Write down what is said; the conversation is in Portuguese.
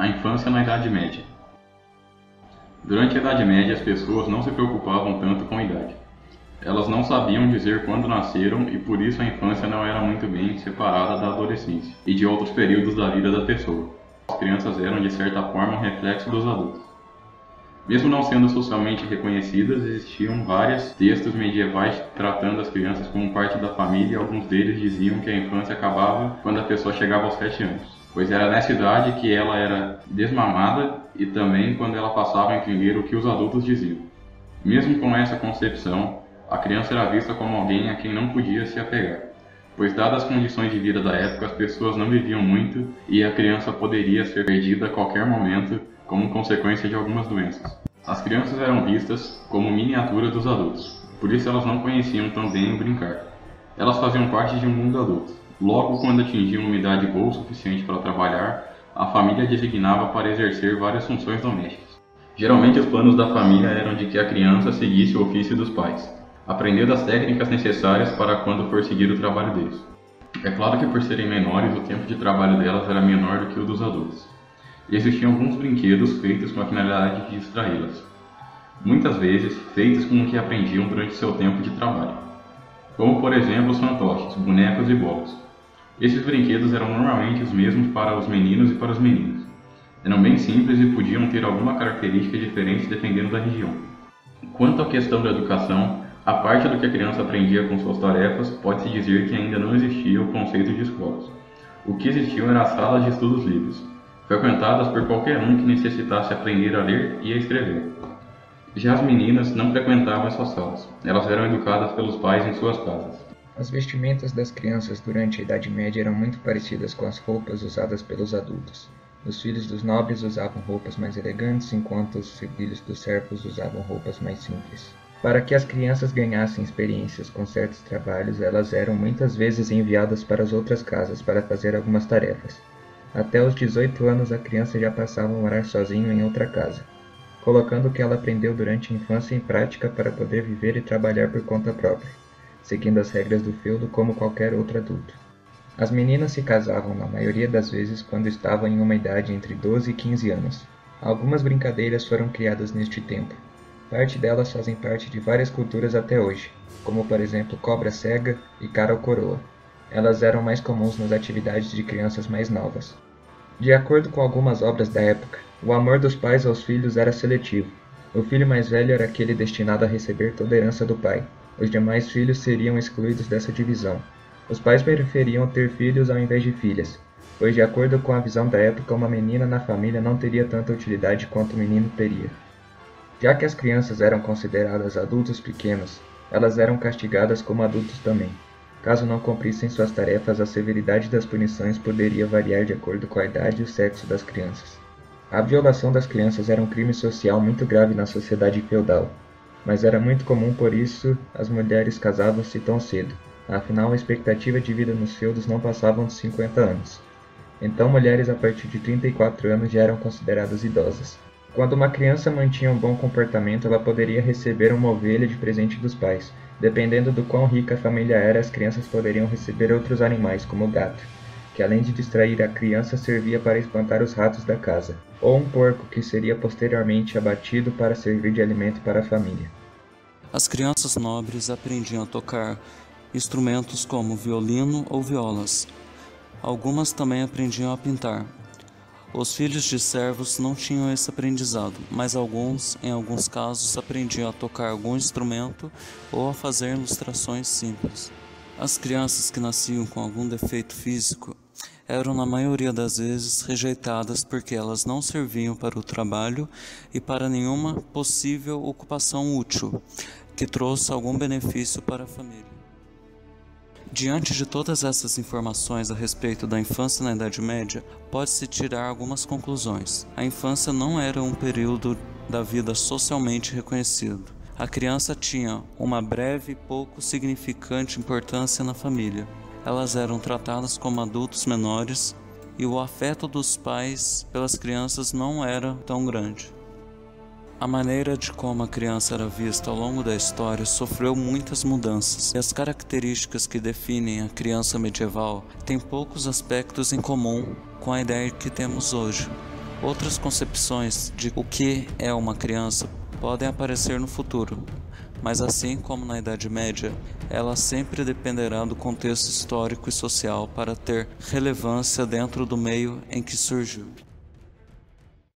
A infância na Idade Média. Durante a Idade Média, as pessoas não se preocupavam tanto com a idade. Elas não sabiam dizer quando nasceram e por isso a infância não era muito bem separada da adolescência e de outros períodos da vida da pessoa. As crianças eram, de certa forma, um reflexo dos adultos. Mesmo não sendo socialmente reconhecidas, existiam vários textos medievais tratando as crianças como parte da família e alguns deles diziam que a infância acabava quando a pessoa chegava aos 7 anos, pois era nessa idade que ela era desmamada e também quando ela passava a entender o que os adultos diziam. Mesmo com essa concepção, a criança era vista como alguém a quem não podia se apegar, pois dadas as condições de vida da época, as pessoas não viviam muito e a criança poderia ser perdida a qualquer momento como consequência de algumas doenças. As crianças eram vistas como miniaturas dos adultos, por isso elas não conheciam tão bem o brincar. Elas faziam parte de um mundo adulto. Logo, quando atingiam uma idade boa o suficiente para trabalhar, a família designava para exercer várias funções domésticas. Geralmente os planos da família eram de que a criança seguisse o ofício dos pais, aprendendo as técnicas necessárias para quando for seguir o trabalho deles. É claro que por serem menores, o tempo de trabalho delas era menor do que o dos adultos. Existiam alguns brinquedos feitos com a finalidade de distraí-las, muitas vezes feitos com o que aprendiam durante seu tempo de trabalho, como por exemplo os fantoches, bonecos e bolas. Esses brinquedos eram normalmente os mesmos para os meninos e para as meninas. Eram bem simples e podiam ter alguma característica diferente dependendo da região. Quanto à questão da educação, a parte do que a criança aprendia com suas tarefas, pode-se dizer que ainda não existia o conceito de escolas. O que existiam eram as salas de estudos livres, frequentadas por qualquer um que necessitasse aprender a ler e a escrever. Já as meninas não frequentavam essas salas, elas eram educadas pelos pais em suas casas. As vestimentas das crianças durante a Idade Média eram muito parecidas com as roupas usadas pelos adultos. Os filhos dos nobres usavam roupas mais elegantes, enquanto os filhos dos servos usavam roupas mais simples. Para que as crianças ganhassem experiências com certos trabalhos, elas eram muitas vezes enviadas para as outras casas para fazer algumas tarefas. Até os 18 anos a criança já passava a morar sozinho em outra casa, colocando o que ela aprendeu durante a infância em prática para poder viver e trabalhar por conta própria, seguindo as regras do feudo como qualquer outro adulto. As meninas se casavam na maioria das vezes quando estavam em uma idade entre 12 e 15 anos. Algumas brincadeiras foram criadas neste tempo. Parte delas fazem parte de várias culturas até hoje, como por exemplo cobra cega e cara ou coroa. Elas eram mais comuns nas atividades de crianças mais novas. De acordo com algumas obras da época, o amor dos pais aos filhos era seletivo. O filho mais velho era aquele destinado a receber toda a herança do pai. Os demais filhos seriam excluídos dessa divisão. Os pais preferiam ter filhos ao invés de filhas, pois de acordo com a visão da época, uma menina na família não teria tanta utilidade quanto o menino teria. Já que as crianças eram consideradas adultos pequenos, elas eram castigadas como adultos também. Caso não cumprissem suas tarefas, a severidade das punições poderia variar de acordo com a idade e o sexo das crianças. A violação das crianças era um crime social muito grave na sociedade feudal, mas era muito comum, por isso as mulheres casavam-se tão cedo. Afinal, a expectativa de vida nos feudos não passavam de 50 anos. Então, mulheres a partir de 34 anos já eram consideradas idosas. Quando uma criança mantinha um bom comportamento, ela poderia receber uma ovelha de presente dos pais. Dependendo do quão rica a família era, as crianças poderiam receber outros animais, como o gato, que além de distrair a criança, servia para espantar os ratos da casa, ou um porco, que seria posteriormente abatido para servir de alimento para a família. As crianças nobres aprendiam a tocar instrumentos como violino ou violas. Algumas também aprendiam a pintar. Os filhos de servos não tinham esse aprendizado, mas alguns, em alguns casos, aprendiam a tocar algum instrumento ou a fazer ilustrações simples. As crianças que nasciam com algum defeito físico eram, na maioria das vezes, rejeitadas porque elas não serviam para o trabalho e para nenhuma possível ocupação útil, que trouxe algum benefício para a família. Diante de todas essas informações a respeito da infância na Idade Média, pode-se tirar algumas conclusões. A infância não era um período da vida socialmente reconhecido. A criança tinha uma breve e pouco significante importância na família. Elas eram tratadas como adultos menores e o afeto dos pais pelas crianças não era tão grande. A maneira de como a criança era vista ao longo da história sofreu muitas mudanças, e as características que definem a criança medieval têm poucos aspectos em comum com a ideia que temos hoje. Outras concepções de o que é uma criança podem aparecer no futuro, mas assim como na Idade Média, ela sempre dependerá do contexto histórico e social para ter relevância dentro do meio em que surgiu.